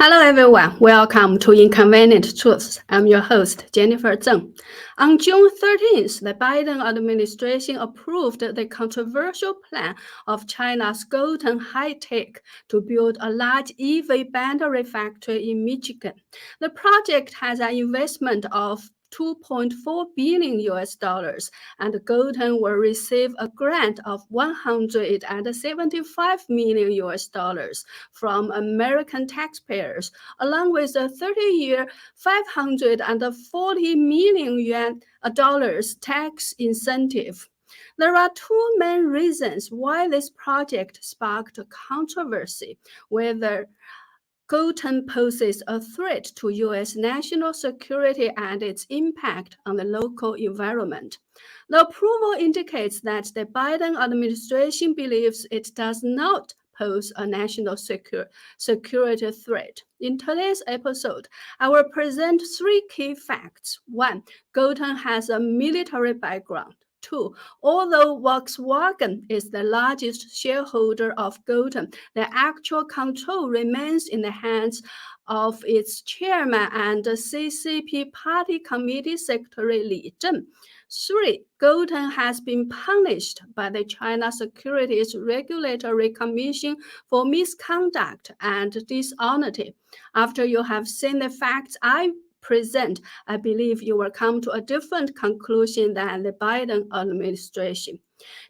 Hello everyone, welcome to Inconvenient Truths. I'm your host, Jennifer Zeng. On June 13th, the Biden administration approved the controversial plan of China's Gotion High-Tech to build a large EV battery factory in Michigan. The project has an investment of $2.4 billion and Gotion will receive a grant of $175 million from American taxpayers, along with a 30-year $540 million tax incentive. There are two main reasons why this project sparked controversy: whether Gotion poses a threat to U.S. national security and its impact on the local environment. The approval indicates that the Biden administration believes it does not pose a national security threat. In today's episode, I will present three key facts. 1. Gotion has a military background. 2. Although Volkswagen is the largest shareholder of Gotion, the actual control remains in the hands of its chairman and CCP Party Committee Secretary Zhen. 3. Gotion has been punished by the China Securities Regulatory Commission for misconduct and dishonesty. After you have seen the facts I present, I believe you will come to a different conclusion than the Biden administration.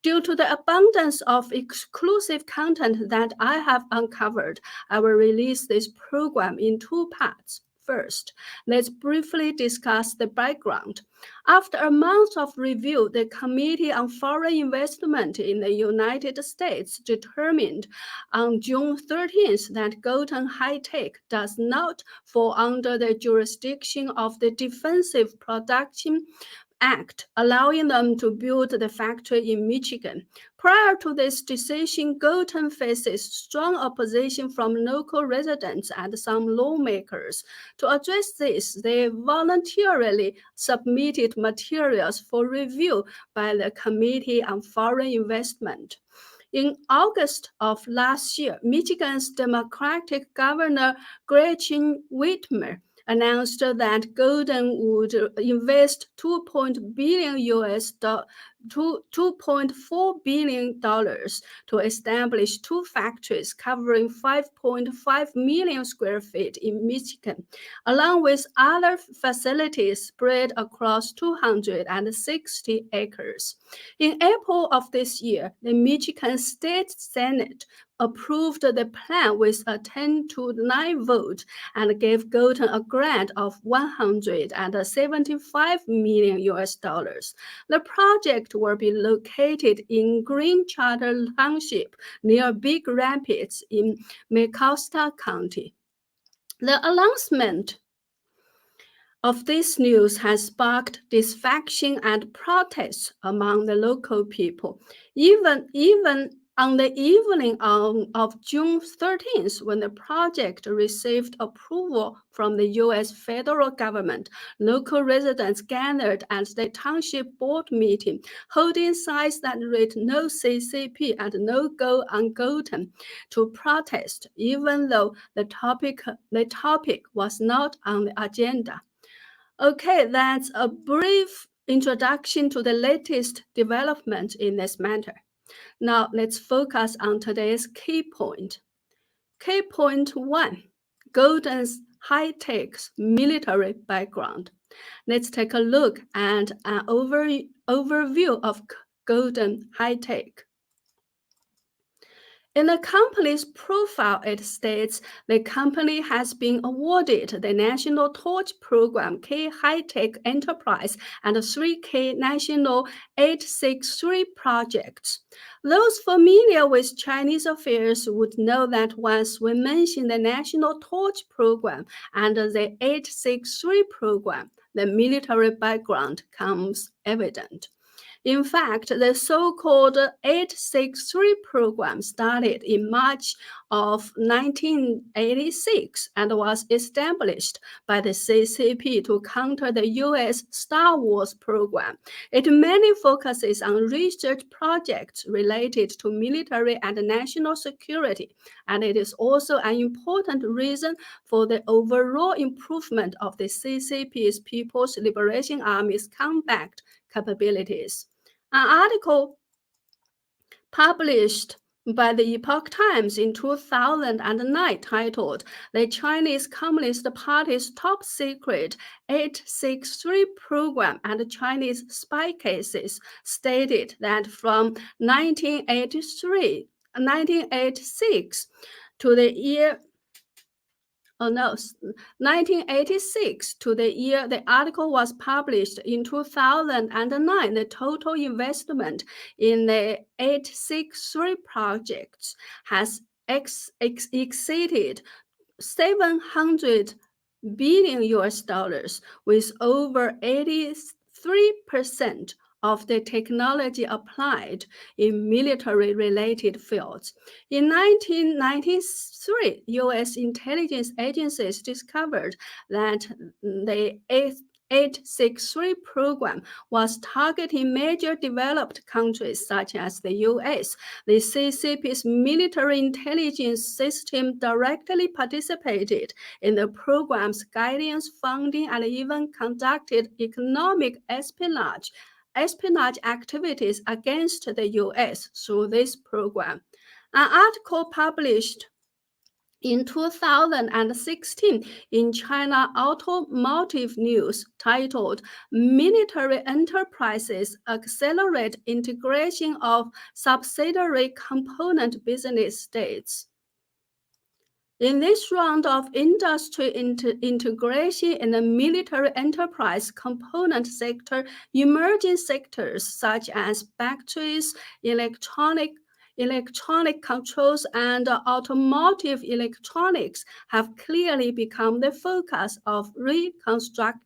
Due to the abundance of exclusive content that I have uncovered, I will release this program in two parts. First, let's briefly discuss the background. After a month of review, the Committee on Foreign Investment in the United States determined on June 13th that Gotion High-Tech does not fall under the jurisdiction of the Defensive Production Act, allowing them to build the factory in Michigan. Prior to this decision, Gotion faces strong opposition from local residents and some lawmakers. To address this, they voluntarily submitted materials for review by the Committee on Foreign Investment. In August of last year, Michigan's Democratic Governor Gretchen Whitmer announced that Gotion would invest $2.4 billion to establish two factories covering 5.5 million square feet in Michigan, along with other facilities spread across 260 acres. In April of this year, the Michigan State Senate approved the plan with a 10-9 vote and gave Gotion a grant of $175 million. The project will be located in Green Charter Township near Big Rapids in Mecosta County. The announcement of this news has sparked dissatisfaction and protests among the local people. Even on the evening of June 13th, when the project received approval from the U.S. federal government, local residents gathered at the township board meeting, holding signs that read "No CCP" and "No Go on Gotion" to protest, even though the topic was not on the agenda. Okay, that's a brief introduction to the latest development in this matter. Now, let's focus on today's key point. Key point 1, Gotion's High-Tech's military background. Let's take a look at an overview of Gotion High-Tech. In the company's profile, it states the company has been awarded the National Torch Program K High-Tech Enterprise and 3K National 863 projects. Those familiar with Chinese affairs would know that once we mention the National Torch Program and the 863 program, the military background comes evident. In fact, the so-called 863 program started in March of 1986 and was established by the CCP to counter the US Star Wars program. It mainly focuses on research projects related to military and national security, and it is also an important reason for the overall improvement of the CCP's People's Liberation Army's combat capabilities. An article published by the Epoch Times in 2009 titled "The Chinese Communist Party's Top Secret 863 Program and Chinese Spy Cases" stated that from 1986 to the year 1986 to the year the article was published in 2009, the total investment in the 863 projects has exceeded 700 billion US dollars, with over 83% of the technology applied in military-related fields. In 1993, U.S. intelligence agencies discovered that the 863 program was targeting major developed countries such as the U.S. The CCP's military intelligence system directly participated in the program's guidance, funding, and even conducted economic espionage activities against the US through this program. An article published in 2016 in China Automotive News titled "Military Enterprises Accelerate Integration of Subsidiary Component Business States." In this round of industry integration in the military enterprise component sector, emerging sectors such as batteries, electronic controls, and automotive electronics have clearly become the focus of reconstructing.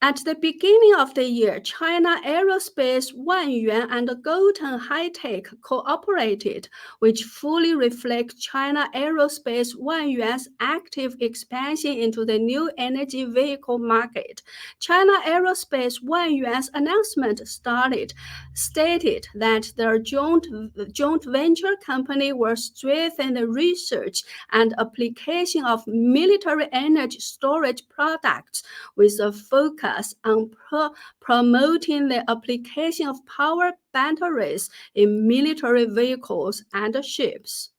At the beginning of the year, China Aerospace, Wangyuan, and Gotion High-Tech cooperated, which fully reflects China Aerospace Wangyuan's active expansion into the new energy vehicle market. China Aerospace Wangyuan's announcement stated that their joint venture company will strengthen the research and application of military energy storage products with a focus on promoting the application of power batteries in military vehicles and ships.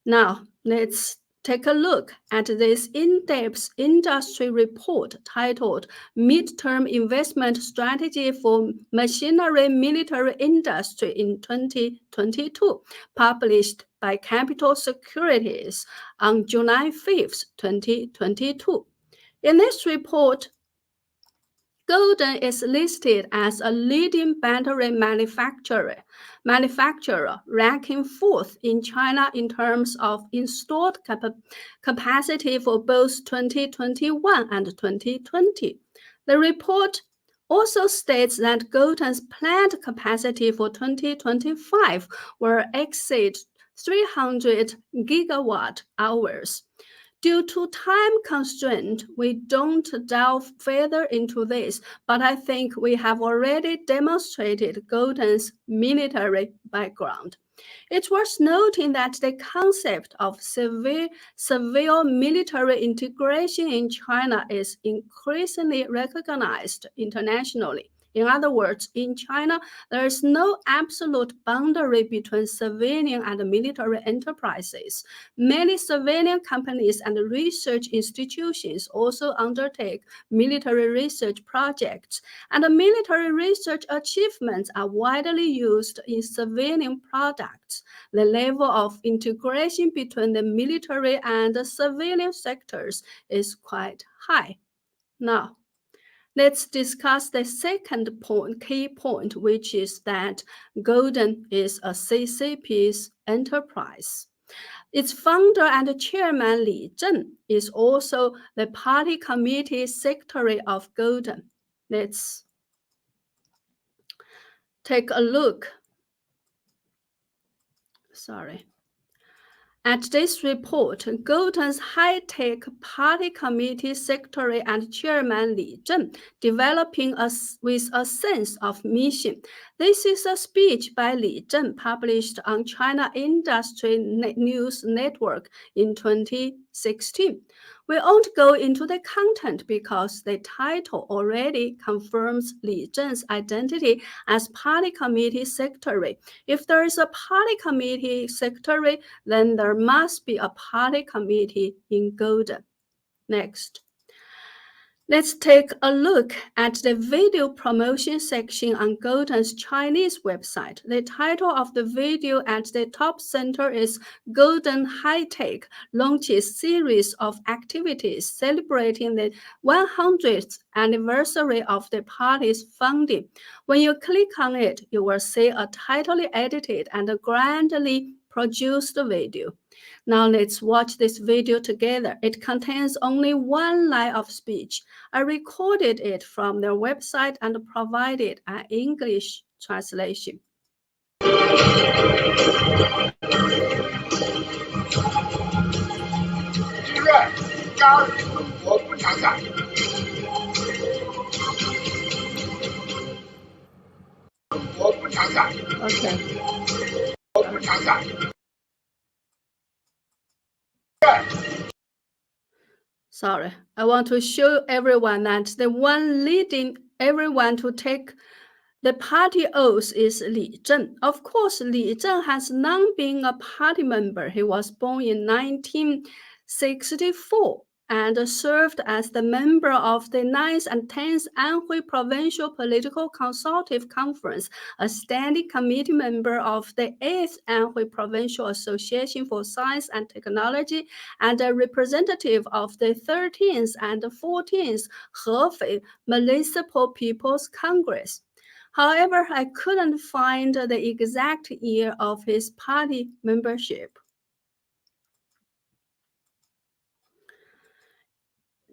Now, let's take a look at this in-depth industry report titled "Midterm Investment Strategy for Machinery Military Industry in 2022, published by China Securities on July 5, 2022. In this report, Gotion is listed as a leading battery manufacturer, ranking fourth in China in terms of installed capacity for both 2021 and 2020. The report also states that Gotion's planned capacity for 2025 will exceed 300 gigawatt hours. Due to time constraint, we don't delve further into this, but I think we have already demonstrated Gotion's military background. It's worth noting that the concept of civil-military integration in China is increasingly recognized internationally. In other words, in China, there is no absolute boundary between civilian and military enterprises. Many civilian companies and research institutions also undertake military research projects, and military research achievements are widely used in civilian products. The level of integration between the military and the civilian sectors is quite high. Now, let's discuss the second key point, which is that Gotion is a CCP's enterprise. Its founder and chairman Zhen is also the party committee secretary of Gotion. Let's take a look. At this report, Gotion's high-tech party committee secretary and chairman Li Zhen developing with a sense of mission. This is a speech by Li Zhen published on China Industry News Network in 2016. We won't go into the content because the title already confirms Li Zhen's identity as party committee secretary. If there is a party committee secretary, then there must be a party committee in Gotion. Next. Let's take a look at the video promotion section on Gotion's Chinese website. The title of the video at the top center is Gotion High-Tech launches series of activities celebrating the 100th anniversary of the party's founding. When you click on it, you will see a tightly edited and grandly produced video. Now let's watch this video together. It contains only one line of speech. I recorded it from their website and provided an English translation. 自愿加入中国共产党。中国共产党。Okay. 共产党。 Sorry, I want to show everyone that the one leading everyone to take the party oath is Li Zhen. Of course, Li Zhen has long been a party member. He was born in 1964 and served as the member of the 9th and 10th Anhui Provincial Political Consultative Conference, a standing committee member of the 8th Anhui Provincial Association for Science and Technology, and a representative of the 13th and 14th Hefei Municipal People's Congress. However, I couldn't find the exact year of his party membership.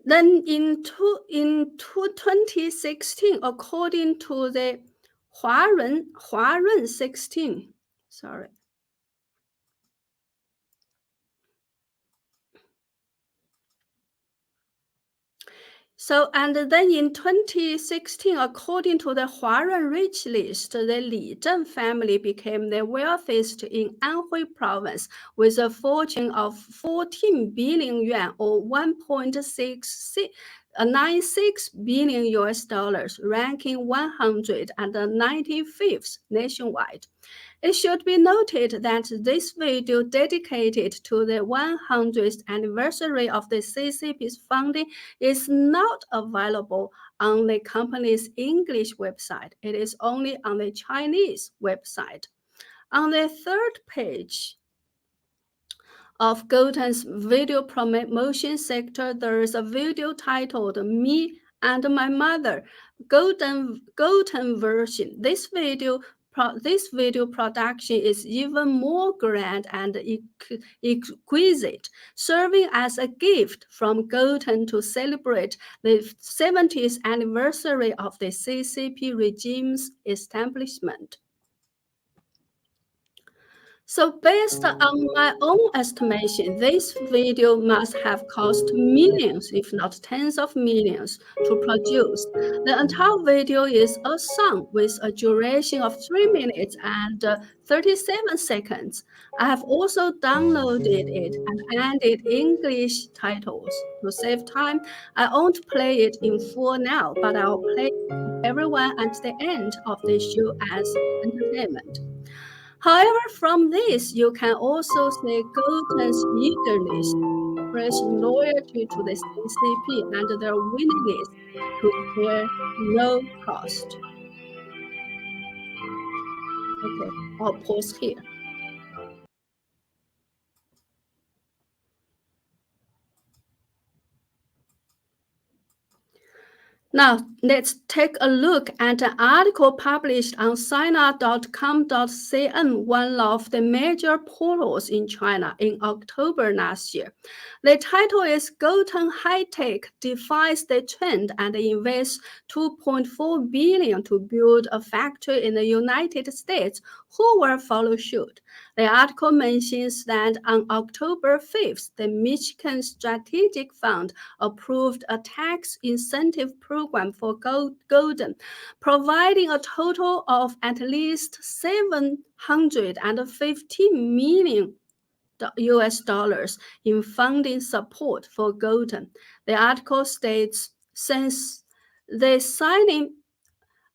Then in 2016, according to the Huarun 16, sorry. So, and then in 2016, according to the Huarun Rich List, the Li Zhen family became the wealthiest in Anhui province with a fortune of 14 billion yuan or 1.96 billion US dollars, ranking 195th nationwide. It should be noted that this video dedicated to the 100th anniversary of the CCP's founding is not available on the company's English website. It is only on the Chinese website. On the third page of Gotion's video promotion sector, there is a video titled Me and My Mother, Gotion version. This video production is even more grand and exquisite, serving as a gift from Gotion to celebrate the 70th anniversary of the CCP regime's establishment. So based on my own estimation, this video must have cost millions, if not tens of millions, to produce. The entire video is a song with a duration of 3 minutes and 37 seconds. I have also downloaded it and added English titles. To save time, I won't play it in full now, but I'll play it for everyone at the end of the show as entertainment. However, from this, you can also see Gotion's eagerness to express loyalty to the CCP and their willingness to spare no cost. Okay, I'll pause here. Now, let's take a look at an article published on Sina.com.cn, one of the major portals in China, in October last year. The title is Gotion High-Tech Defies the Trend and Invests $2.4 billion to build a factory in the United States. Who will follow suit? The article mentions that on October 5th, the Michigan Strategic Fund approved a tax incentive program for Golden, providing a total of at least $750 million US dollars in funding support for Golden. The article states since the signing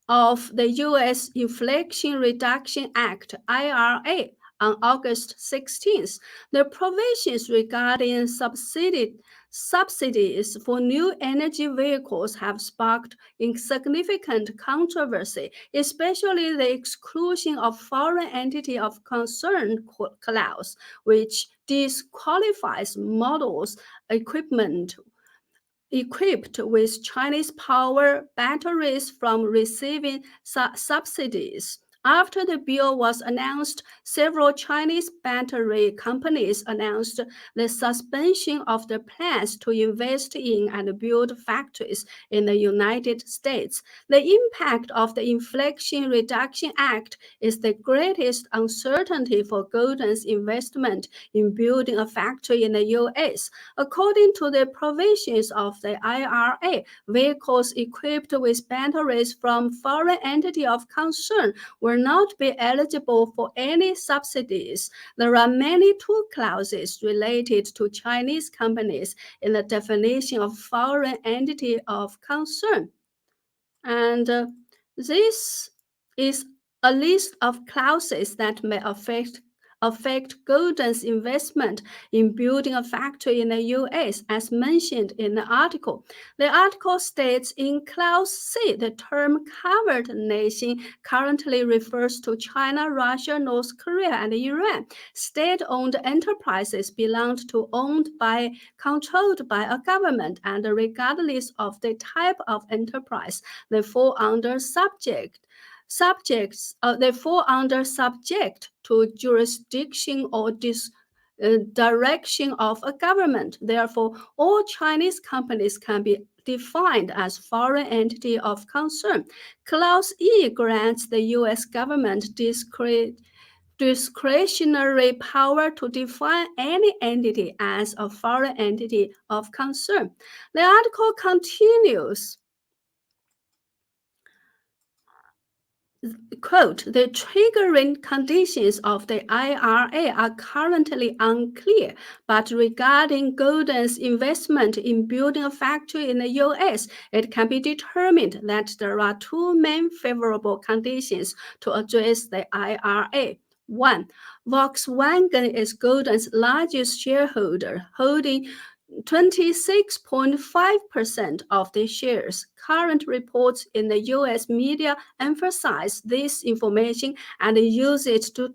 of the U.S. Inflation Reduction Act, IRA, on August 16th, the provisions regarding subsidies for new energy vehicles have sparked significant controversy, especially the exclusion of foreign entity of concern clause, which disqualifies models equipped with Chinese power batteries from receiving subsidies. After the bill was announced, several Chinese battery companies announced the suspension of their plans to invest in and build factories in the United States. The impact of the Inflation Reduction Act is the greatest uncertainty for Golden's investment in building a factory in the U.S. According to the provisions of the IRA, vehicles equipped with batteries from foreign entity of concern will not be eligible for any subsidies. There are many tool clauses related to Chinese companies in the definition of foreign entity of concern. And this is a list of clauses that may affect Golden's investment in building a factory in the US, as mentioned in the article. The article states in Clause C, the term covered nation currently refers to China, Russia, North Korea, and Iran. State-owned enterprises controlled by a government, and regardless of the type of enterprise, they fall under subject to jurisdiction or direction of a government. Therefore, all Chinese companies can be defined as foreign entity of concern. Clause E grants the U.S. government discretionary power to define any entity as a foreign entity of concern. The article continues. Quote, the triggering conditions of the IRA are currently unclear, but regarding Golden's investment in building a factory in the US, it can be determined that there are two main favorable conditions to address the IRA. One, Volkswagen is Golden's largest shareholder, holding 26.5% of the shares. Current reports in the US media emphasize this information and use it to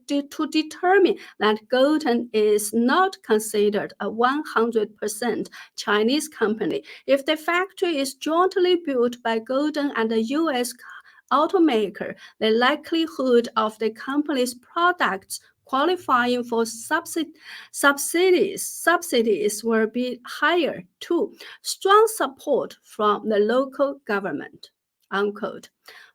determine that Gotion is not considered a 100% Chinese company. If the factory is jointly built by Gotion and the US automaker, the likelihood of the company's products qualifying for subsidies will be higher too. Strong support from the local government, unquote.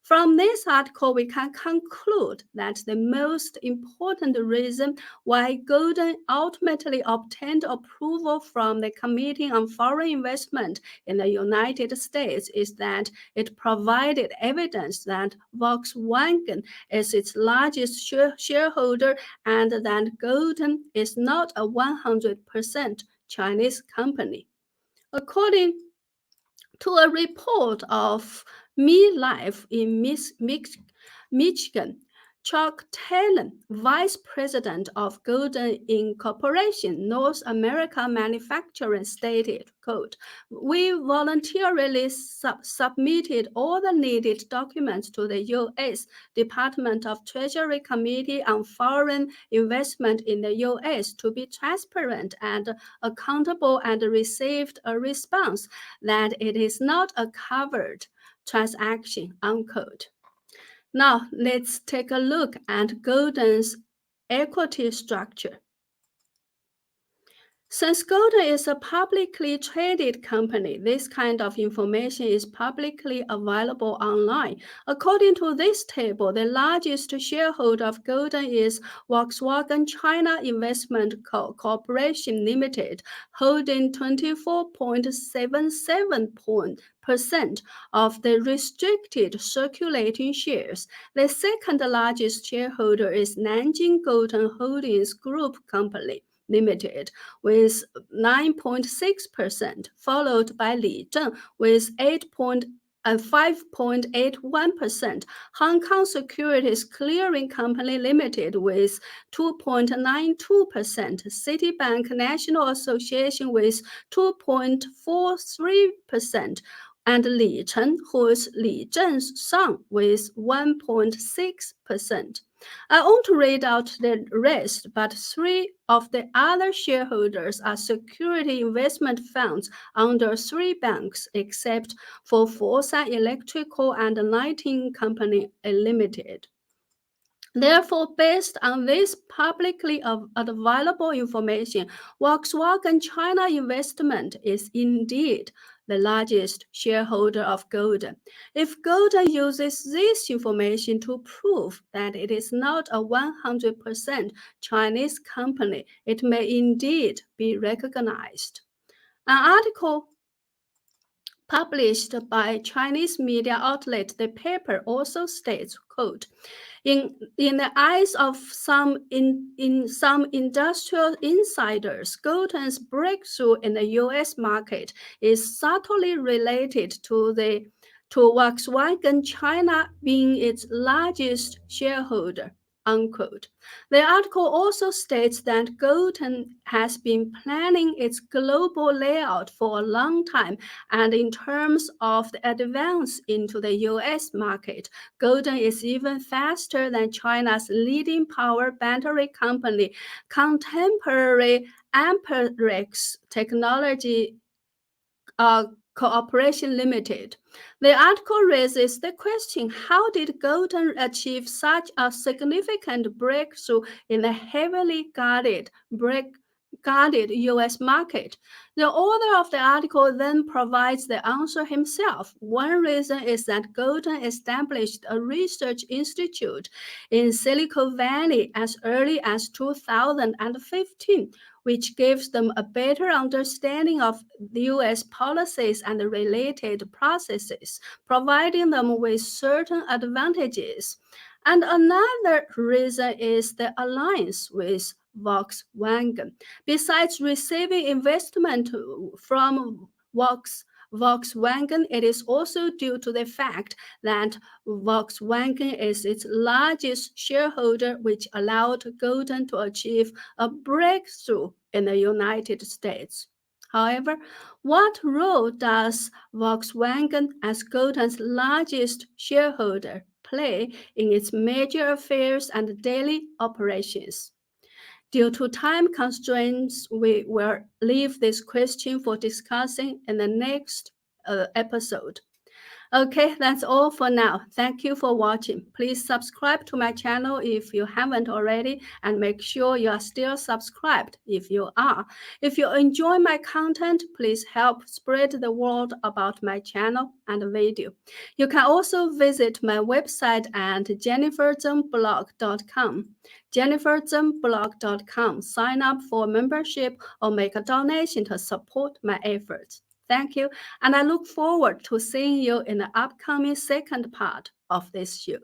From this article, we can conclude that the most important reason why Gotion ultimately obtained approval from the Committee on Foreign Investment in the United States is that it provided evidence that Volkswagen is its largest shareholder and that Gotion is not a 100% Chinese company. According to a report of MiLife in Michigan, Chuck Taylor, vice president of Gotion Incorporation, North America Manufacturing, stated, quote, we voluntarily submitted all the needed documents to the U.S. Department of Treasury Committee on Foreign Investment in the U.S. to be transparent and accountable and received a response that it is not a covered transaction, unquote. Now, let's take a look at Gotion's equity structure. Since Gotion is a publicly traded company, this kind of information is publicly available online. According to this table, the largest shareholder of Gotion is Volkswagen China Investment Corporation Limited, holding 24.77% of the restricted circulating shares. The second largest shareholder is Nanjing Gotion Holdings Group Company Limited with 9.6%, followed by Zhen with 5.81%, Hong Kong Securities Clearing Company Limited with 2.92%, Citibank National Association with 2.43%, and Chen, who is Zheng's son, with 1.6%. I won't read out the rest, but 3 of the other shareholders are security investment funds under 3 banks, except for Foresight Electrical and Lighting Company Limited. Therefore, based on this publicly available information, Volkswagen China Investment is indeed the largest shareholder of Gotion. If Gotion uses this information to prove that it is not a 100% Chinese company, it may indeed be recognized. An article published by Chinese media outlet The Paper also states, quote, in the eyes of some industrial insiders, Gotion's breakthrough in the U.S. market is subtly related to Volkswagen China being its largest shareholder, unquote. The article also states that Gotion has been planning its global layout for a long time, and in terms of the advance into the U.S. market, Gotion is even faster than China's leading power battery company, contemporary Amperex Technology Cooperation Limited. The article raises the question, how did Gotion achieve such a significant breakthrough in the heavily guarded U.S. market? The author of the article then provides the answer himself. One reason is that Gotion established a research institute in Silicon Valley as early as 2015, which gives them a better understanding of the U.S. policies and related processes, providing them with certain advantages. And another reason is the alliance with Volkswagen. Besides receiving investment from Volkswagen, it is also due to the fact that Volkswagen is its largest shareholder, which allowed Gotion to achieve a breakthrough in the United States. However, what role does Volkswagen, as Gotion's largest shareholder, play in its major affairs and daily operations? Due to time constraints, we will leave this question for discussing in the next episode. Okay, that's all for now. Thank you for watching. Please subscribe to my channel if you haven't already, and make sure you are still subscribed if you are. If you enjoy my content, please help spread the word about my channel and video. You can also visit my website at jenniferzengblog.com. jenniferzengblog.com. Sign up for membership or make a donation to support my efforts. Thank you, and I look forward to seeing you in the upcoming second part of this show.